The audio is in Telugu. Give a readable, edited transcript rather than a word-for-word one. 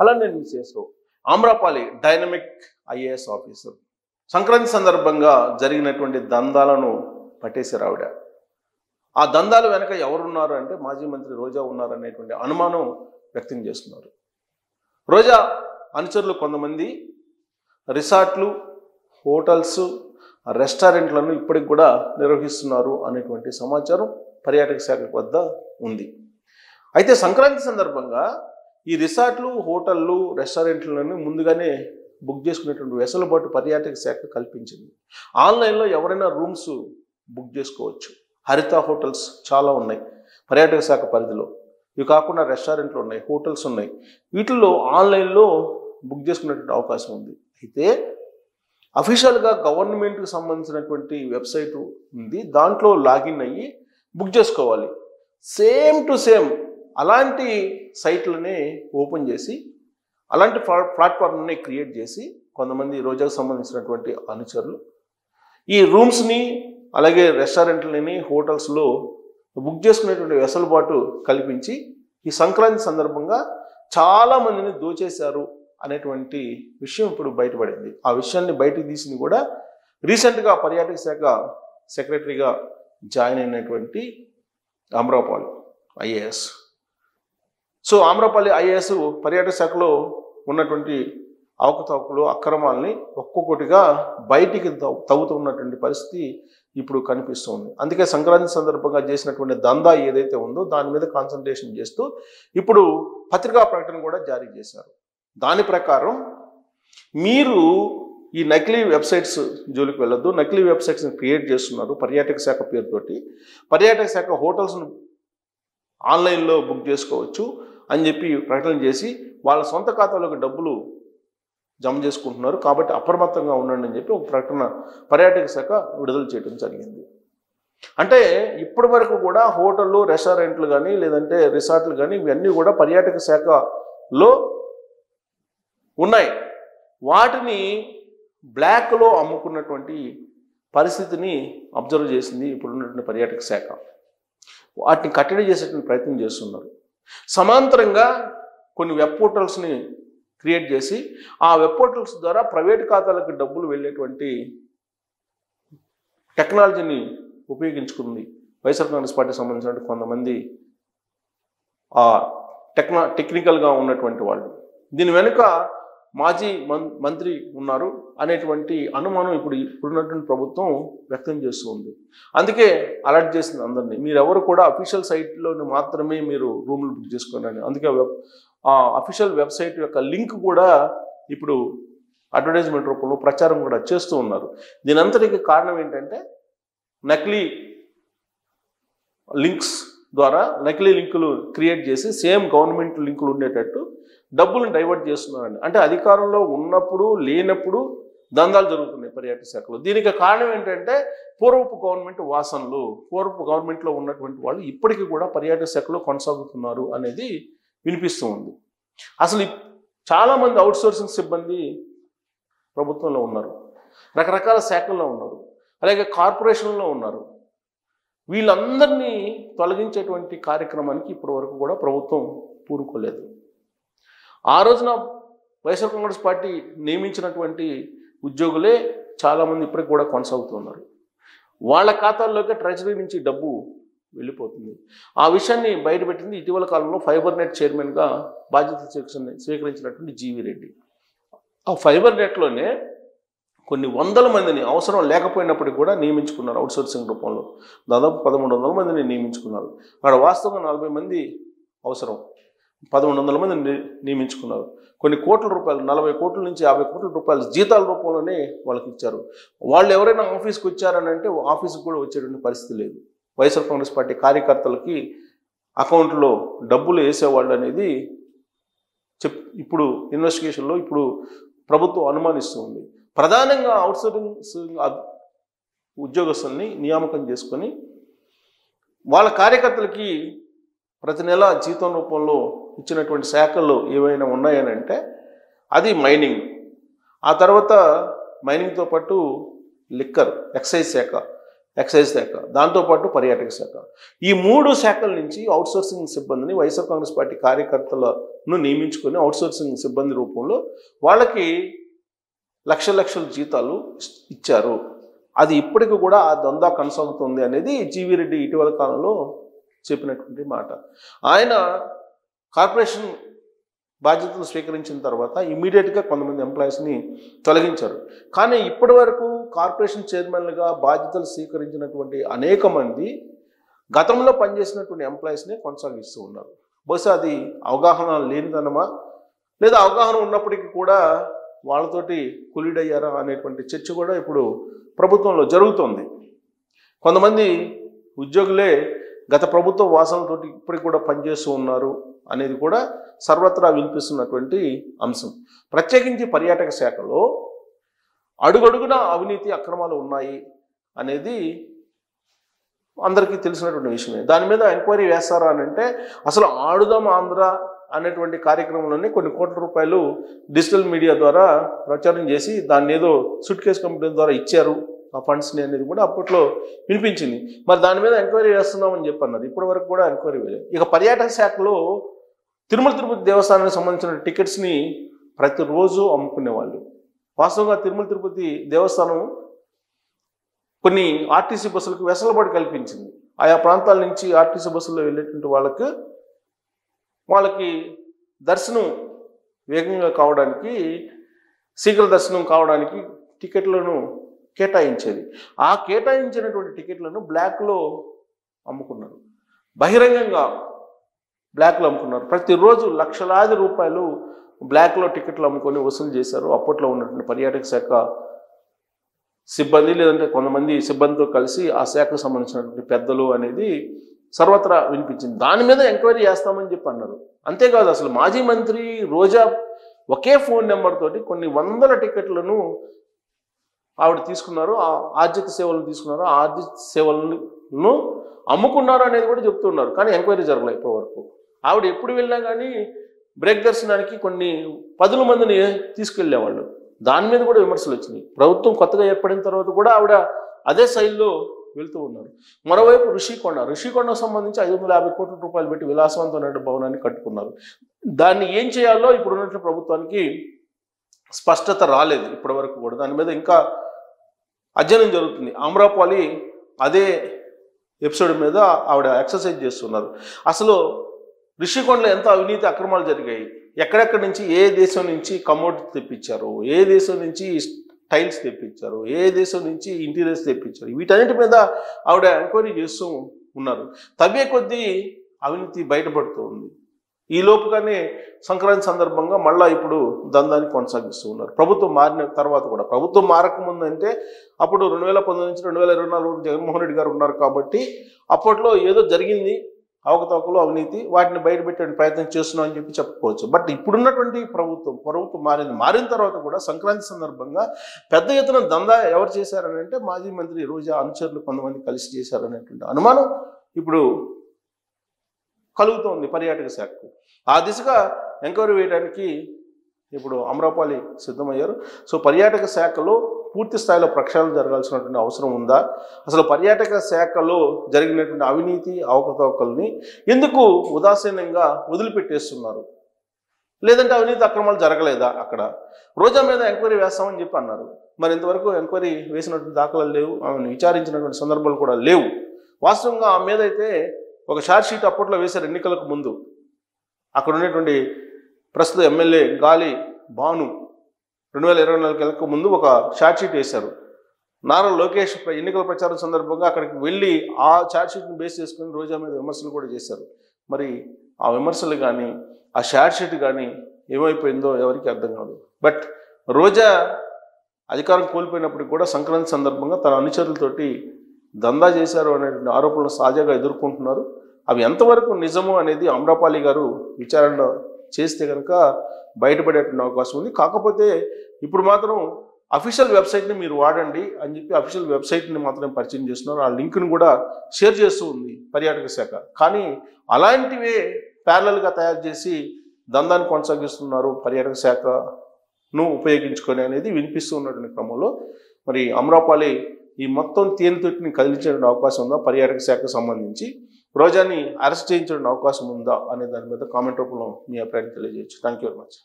అలానే news Amrapali dynamic IAS officer. Sankranti సందర్భంగా జరిగినటువంటి దందాలను పట్టేశారు ఆవిడ. ఆ దందాల వెనక ఎవరున్నారు అంటే మాజీ మంత్రి రోజా ఉన్నారనేటువంటి అనుమానం వ్యక్తం చేస్తున్నారు. రోజా అనుచరులు కొంతమంది రిసార్ట్లు, హోటల్స్, రెస్టారెంట్లను ఇప్పటికి కూడా నిర్వహిస్తున్నారు అనేటువంటి సమాచారం పర్యాటక శాఖ వద్ద ఉంది. అయితే సంక్రాంతి సందర్భంగా ఈ రిసార్ట్లు, హోటళ్ళు, రెస్టారెంట్లను ముందుగానే బుక్ చేసుకునేటువంటి వెసులుబాటు పర్యాటక శాఖ కల్పించింది. ఆన్లైన్లో ఎవరైనా రూమ్స్ బుక్ చేసుకోవచ్చు. హరిత హోటల్స్ చాలా ఉన్నాయి పర్యాటక శాఖ పరిధిలో. ఇవి కాకుండా రెస్టారెంట్లు ఉన్నాయి, హోటల్స్ ఉన్నాయి. వీటిల్లో ఆన్లైన్లో బుక్ చేసుకునేటువంటి అవకాశం ఉంది. అయితే అఫీషియల్గా గవర్నమెంట్కి సంబంధించినటువంటి వెబ్సైట్ ఉంది, దాంట్లో లాగిన్ అయ్యి బుక్ చేసుకోవాలి. సేమ్ టు సేమ్ అలాంటి సైట్లనే ఓపెన్ చేసి అలాంటి ప్లాట్ఫామ్ని క్రియేట్ చేసి కొంతమంది రోజాకు సంబంధించినటువంటి అనుచరులు ఈ రూమ్స్ని అలాగే రెస్టారెంట్లని, హోటల్స్లో బుక్ చేసుకునేటువంటి వెసులుబాటు కల్పించి ఈ సంక్రాంతి సందర్భంగా చాలామందిని దోచేశారు అనేటువంటి విషయం ఇప్పుడు బయటపడింది. ఆ విషయాన్ని బయటకు తీసింది కూడా రీసెంట్గా పర్యాటక శాఖ సెక్రటరీగా జాయిన్ అయినటువంటి Amrapali IAS. So Amrapali IAS పర్యాటక శాఖలో ఉన్నటువంటి అవకతవకలు, అక్రమాలని ఒక్కొక్కటిగా బయటికి తవ్వుతున్నటువంటి పరిస్థితి ఇప్పుడు కనిపిస్తుంది. అందుకే సంక్రాంతి సందర్భంగా చేసినటువంటి దందా ఏదైతే ఉందో దాని మీద కాన్సన్ట్రేషన్ చేస్తూ ఇప్పుడు పత్రికా ప్రకటన కూడా జారీ చేశారు. దాని ప్రకారం మీరు ఈ నకిలీ వెబ్సైట్స్ జోలికి వెళ్ళొద్దు, నకిలీ వెబ్సైట్స్ని క్రియేట్ చేస్తున్నారు పర్యాటక శాఖ పేరుతోటి, పర్యాటక శాఖ హోటల్స్ను ఆన్లైన్లో బుక్ చేసుకోవచ్చు అని చెప్పి ప్రకటన చేసి వాళ్ళ సొంత ఖాతాలోకి డబ్బులు జమ చేసుకుంటున్నారు. కాబట్టి అప్రమత్తంగా ఉండండి అని చెప్పి ఒక ప్రకటన పర్యాటక శాఖ విడుదల చేయడం జరిగింది. అంటే ఇప్పటి వరకు కూడా హోటళ్ళు, రెస్టారెంట్లు కానీ లేదంటే రిసార్ట్లు కానీ ఇవన్నీ కూడా పర్యాటక శాఖలో ఉన్నాయి. వాటిని బ్లాక్లో అమ్ముకున్నటువంటి పరిస్థితిని అబ్జర్వ్ చేసింది ఇప్పుడున్నటువంటి పర్యాటక శాఖ. వాటిని కట్టడి చేసేటువంటి ప్రయత్నం చేస్తున్నారు. సమాంతరంగా కొన్ని వెబ్ పోర్టల్స్ని క్రియేట్ చేసి ఆ వెబ్ పోర్టల్స్ ద్వారా ప్రైవేట్ ఖాతాలకు డబ్బులు వెళ్ళేటువంటి టెక్నాలజీని ఉపయోగించుకుంది వైఎస్ఆర్ కాంగ్రెస్ పార్టీకి సంబంధించిన కొంతమంది ఆ టెక్నికల్గా ఉన్నటువంటి వాళ్ళు. దీని వెనుక మాజీ మంత్రి ఉన్నారు అనేటువంటి అనుమానం ఇప్పుడున్నటువంటి ప్రభుత్వం వ్యక్తం చేస్తూ ఉంది. అందుకే అలర్ట్ చేసింది అందరినీ, మీరెవరు కూడా అఫీషియల్ సైట్లో మాత్రమే మీరు రూములు బుక్ చేసుకోండి. అందుకే అఫీషియల్ వెబ్సైట్ యొక్క లింక్ కూడా ఇప్పుడు అడ్వర్టైజ్మెంట్ రూపంలో ప్రచారం కూడా చేస్తూ ఉన్నారు. దీని అంతటికి కారణం ఏంటంటే నకిలీ లింక్స్ ద్వారా నకిలీ లింకులు క్రియేట్ చేసి సేమ్ గవర్నమెంట్ లింకులు ఉండేటట్టు డబ్బులను డైవర్ట్ చేస్తున్నారండి. అంటే అధికారంలో ఉన్నప్పుడు లేనప్పుడు దందాలు జరుగుతున్నాయి పర్యాటక శాఖలో. దీనికి కారణం ఏంటంటే పూర్వపు గవర్నమెంట్ వాసనలు, పూర్వపు గవర్నమెంట్లో ఉన్నటువంటి వాళ్ళు ఇప్పటికీ కూడా పర్యాటక శాఖలో కొనసాగుతున్నారు అనేది వినిపిస్తూ ఉంది. అసలు చాలామంది అవుట్సోర్సింగ్ సిబ్బంది ప్రభుత్వంలో ఉన్నారు, రకరకాల శాఖల్లో ఉన్నారు, అలాగే కార్పొరేషన్లో ఉన్నారు. వీళ్ళందరినీ తొలగించేటువంటి కార్యక్రమానికి ఇప్పటి వరకు కూడా ప్రభుత్వం పూనుకోలేదు. ఆ రోజున వైఎస్ఆర్ కాంగ్రెస్ పార్టీ నియమించినటువంటి ఉద్యోగులే చాలామంది ఇప్పటికి కూడా కొనసాగుతున్నారు. వాళ్ళ ఖాతాల్లోకి ట్రెజరీ నుంచి డబ్బు వెళ్ళిపోతుంది. ఆ విషయాన్ని బయటపెట్టింది ఇటీవల కాలంలో ఫైబర్ నెట్ చైర్మన్గా బాధ్యతలు స్వీకరించినటువంటి జీవీ రెడ్డి. ఆ ఫైబర్ నెట్లోనే కొన్ని వందల మందిని అవసరం లేకపోయినప్పటికీ కూడా నియమించుకున్నారు అవుట్సోర్సింగ్ రూపంలో. దాదాపు 1100 మందిని నియమించుకున్నారు. అక్కడ వాస్తవంగా 40 మంది అవసరం, 1100 మందిని నియమించుకున్నారు. కొన్ని కోట్ల రూపాయలు, 40 కోట్ల నుంచి 50 కోట్ల రూపాయలు జీతాల రూపంలోనే వాళ్ళకి ఇచ్చారు. వాళ్ళు ఎవరైనా ఆఫీస్కి వచ్చారని అంటే ఆఫీస్కి కూడా వచ్చేటువంటి పరిస్థితి లేదు. వైఎస్ఆర్ కాంగ్రెస్ పార్టీ కార్యకర్తలకి అకౌంట్లో డబ్బులు వేసేవాళ్ళు అనేది ఇప్పుడు ఇన్వెస్టిగేషన్లో ఇప్పుడు ప్రభుత్వం అనుమానిస్తుంది. ప్రధానంగా అవుట్సోర్సింగ్ ఉద్యోగస్తుల్ని నియామకం చేసుకొని వాళ్ళ కార్యకర్తలకి ప్రతి నెల జీతం రూపంలో ఇచ్చినటువంటి శాఖలు ఏవైనా ఉన్నాయని అంటే అది మైనింగ్, ఆ తర్వాత మైనింగ్తో పాటు లిక్కర్, ఎక్సైజ్ శాఖ, ఎక్సైజ్ శాఖ, దాంతోపాటు పర్యాటక శాఖ. ఈ 3 శాఖల నుంచి అవుట్సోర్సింగ్ సిబ్బందిని వైఎస్ఆర్ కాంగ్రెస్ పార్టీ కార్యకర్తలను నియమించుకొని అవుట్సోర్సింగ్ సిబ్బంది రూపంలో వాళ్ళకి లక్షల జీతాలు ఇచ్చారు. అది ఇప్పటికి కూడా ఆ దందా కొనసాగుతుంది అనేది జీవీ రెడ్డి ఇటీవల కాలంలో చెప్పినటువంటి మాట. ఆయన కార్పొరేషన్ బాధ్యతలు స్వీకరించిన తర్వాత ఇమీడియట్గా కొంతమంది ఎంప్లాయీస్ని తొలగించారు. కానీ ఇప్పటి వరకు కార్పొరేషన్ చైర్మన్లుగా బాధ్యతలు స్వీకరించినటువంటి అనేక మంది గతంలో పనిచేసినటువంటి ఎంప్లాయీస్ని కొనసాగిస్తూ ఉన్నారు. బహుశా అది అవగాహన లేనిదనమా, లేదా అవగాహన ఉన్నప్పటికీ కూడా వాళ్ళతోటి కొలీడ్ అయ్యారా అనేటువంటి చర్చ కూడా ఇప్పుడు ప్రభుత్వంలో జరుగుతోంది. కొంతమంది ఉద్యోగులే గత ప్రభుత్వ వాసనతోటి ఇప్పటికి కూడా పనిచేస్తూ ఉన్నారు అనేది కూడా సర్వత్రా వినిపిస్తున్నటువంటి అంశం. ప్రత్యేకించి పర్యాటక శాఖలో అడుగడుగున అవినీతి అక్రమాలు ఉన్నాయి అనేది అందరికీ తెలిసినటువంటి విషయమే. దాని మీద ఎంక్వైరీ వేస్తారా అని అంటే అసలు ఆడుదాం ఆంధ్ర అనేటువంటి కార్యక్రమంలోనే కొన్ని కోట్ల రూపాయలు డిజిటల్ మీడియా ద్వారా ప్రచారం చేసి దాన్ని ఏదో సూట్ కేస్ కంపెనీ ద్వారా ఇచ్చారు ఆ ఫండ్స్ని అనేది కూడా అప్పట్లో వినిపించింది. మరి దాని మీద ఎంక్వైరీ వేస్తున్నామని చెప్పి అన్నారు. ఇప్పటి వరకు కూడా ఎంక్వైరీ వేయలేదు. ఇక పర్యాటక శాఖలో తిరుమల తిరుపతి దేవస్థానానికి సంబంధించిన టికెట్స్ని ప్రతిరోజు అమ్ముకునేవాళ్ళు. వాస్తవంగా తిరుమల తిరుపతి దేవస్థానం కొన్ని ఆర్టీసీ బస్సులకు వెసులుబాటు కల్పించింది. ఆయా ప్రాంతాల నుంచి ఆర్టీసీ బస్సుల్లో వెళ్ళేటువంటి వాళ్ళకి దర్శనం వేగంగా కావడానికి, శీఘ్ర దర్శనం కావడానికి టికెట్లను కేటాయించేది. ఆ కేటాయించినటువంటి టికెట్లను బ్లాక్లో అమ్ముకున్నారు, బహిరంగంగా బ్లాక్లో అమ్ముకున్నారు. ప్రతిరోజు లక్షలాది రూపాయలు బ్లాక్లో టికెట్లు అమ్ముకొని వసూలు చేశారు అప్పట్లో ఉన్నటువంటి పర్యాటక శాఖ సిబ్బంది, లేదంటే కొంతమంది సిబ్బందితో కలిసి ఆ శాఖకు సంబంధించినటువంటి పెద్దలు అనేది సర్వత్రా వినిపించింది. దాని మీద ఎంక్వైరీ చేస్తామని చెప్పి అన్నారు. అంతేకాదు, అసలు మాజీ మంత్రి రోజా ఒకే ఫోన్ నెంబర్ తోటి కొన్ని వందల టికెట్లను ఆవిడ తీసుకున్నారు, ఆ ఆర్జిత సేవలను తీసుకున్నారు, ఆ ఆర్జిత సేవలను అమ్ముకున్నారు అనేది కూడా చెప్తున్నారు. కానీ ఎంక్వైరీ జరగలేదు ఇప్పటి వరకు. ఆవిడ ఎప్పుడు వెళ్ళినా కానీ బ్రేక్ దర్శనానికి కొన్ని 10 మందిని తీసుకెళ్లేవాళ్ళు. దాని మీద కూడా విమర్శలు వచ్చినాయి. ప్రభుత్వం కొత్తగా ఏర్పడిన తర్వాత కూడా ఆవిడ అదే శైలిలో వెళ్తూ ఉన్నారు. మరోవైపు ఋషికొండకు సంబంధించి 550 కోట్ల రూపాయలు పెట్టి విలాసవంతమైన భవనాన్ని కట్టుకున్నారు. దాన్ని ఏం చేయాలో ఇప్పుడు ఉన్నటువంటి ప్రభుత్వానికి స్పష్టత రాలేదు ఇప్పటి వరకు కూడా. దాని మీద ఇంకా అధ్యయనం జరుగుతుంది. ఆమ్రపాలి అదే ఎపిసోడ్ మీద ఆవిడ ఎక్సర్సైజ్ చేస్తున్నారు. అసలు ఋషికొండలో ఎంత అవినీతి అక్రమాలు జరిగాయి, ఎక్కడెక్కడి నుంచి, ఏ దేశం నుంచి కమోడ్ తెప్పించారు, ఏ దేశం నుంచి టైల్స్ తెప్పించారు, ఏ దేశం నుంచి ఇంటీరియర్స్ తెప్పించారు, వీటన్నిటి మీద ఆవిడ ఎంక్వైరీ చేస్తూ ఉన్నారు. తవ్వే కొద్దీ అవినీతి బయటపడుతూ ఉంది. ఈ లోపుగానే సంక్రాంతి సందర్భంగా మళ్ళీ ఇప్పుడు దందాన్ని కొనసాగిస్తూ ఉన్నారు. ప్రభుత్వం మారిన తర్వాత కూడా. ప్రభుత్వం మారకముందు అంటే అప్పుడు 2019 నుంచి 2024 జగన్మోహన్ రెడ్డి గారు ఉన్నారు కాబట్టి అప్పట్లో ఏదో జరిగింది, అవకతవకలు, అవినీతి, వాటిని బయటపెట్టే ప్రయత్నం చేస్తున్నాం అని చెప్పి చెప్పుకోవచ్చు. బట్ ఇప్పుడున్నటువంటి ప్రభుత్వం మారిన తర్వాత కూడా సంక్రాంతి సందర్భంగా పెద్ద ఎత్తున దందా ఎవరు చేశారని అంటే మాజీ మంత్రి రోజా అనుచరులు కొంతమంది కలిసి చేశారనేటువంటి అనుమానం ఇప్పుడు కలుగుతోంది పర్యాటక శాఖకు. ఆ దిశగా ఎంక్వైరీ వేయడానికి ఇప్పుడు అమ్రపాలి సిద్ధమయ్యారు. సో పర్యాటక శాఖలో పూర్తి స్థాయిలో ప్రక్షాళన జరగాల్సినటువంటి అవసరం ఉందా, అసలు పర్యాటక శాఖలో జరిగినటువంటి అవినీతి అవకతవకల్ని ఎందుకు ఉదాసీనంగా వదిలిపెట్టేస్తున్నారు, లేదంటే అవినీతి అక్రమాలు జరగలేదా? అక్కడ రోజా మీద ఎంక్వైరీ వేస్తామని చెప్పి అన్నారు. మరి ఇంతవరకు ఎంక్వైరీ వేసినటువంటి దాఖలాలు లేవు, ఆమెను విచారించినటువంటి సందర్భాలు కూడా లేవు. వాస్తవంగా ఆమె మీద అయితే ఒక ఛార్జ్ షీట్ అప్పట్లో వేశారు ఎన్నికలకు ముందు. అక్కడ ఉన్నటువంటి ప్రస్తుత ఎమ్మెల్యే గాలి భాను 2024 ఎన్నికలకు ముందు ఒక ఛార్జ్ షీట్ వేశారు. నారా లోకేష్ ఎన్నికల ప్రచారం సందర్భంగా అక్కడికి వెళ్ళి ఆ ఛార్జ్ షీట్ని బేస్ చేసుకుని రోజా మీద విమర్శలు కూడా చేశారు. మరి ఆ విమర్శలు కానీ ఆ ఛార్జ్ షీట్ కానీ ఏమైపోయిందో ఎవరికి అర్థం కాదు. బట్ రోజా అధికారం కోల్పోయినప్పటికి కూడా సంక్రాంతి సందర్భంగా తన అనుచరులతోటి దందా చేశారు అనేటువంటి ఆరోపణలు సహజంగా ఎదుర్కొంటున్నారు. అవి ఎంతవరకు నిజము అనేది అమ్రపాలి గారు విచారణ చేస్తే కనుక బయటపడేటువంటి అవకాశం ఉంది. కాకపోతే ఇప్పుడు మాత్రం అఫీషియల్ వెబ్సైట్ని మీరు వాడండి అని చెప్పి అఫీషియల్ వెబ్సైట్ని మాత్రం పరిచయం చేస్తున్నారు. ఆ లింక్ను కూడా షేర్ చేస్తూ ఉంది పర్యాటక శాఖ. కానీ అలాంటివే ప్యారలల్గా తయారు చేసి దందాన్ని కొనసాగిస్తున్నారు పర్యాటక శాఖను ఉపయోగించుకొని అనేది వినిపిస్తూ ఉన్నటువంటి క్రమంలో మరి అమ్రపాలి ఈ మొత్తం తేనెతొట్టిని కదిలించే అవకాశం ఉందా, పర్యాటక శాఖకు సంబంధించి రోజాని అరెస్ట్ చేయించే అవకాశం ఉందా అనే దాని మీద కామెంట్ రూపంలో మీ అభిప్రాయాన్ని తెలియజేయచ్చు. Thank you very much.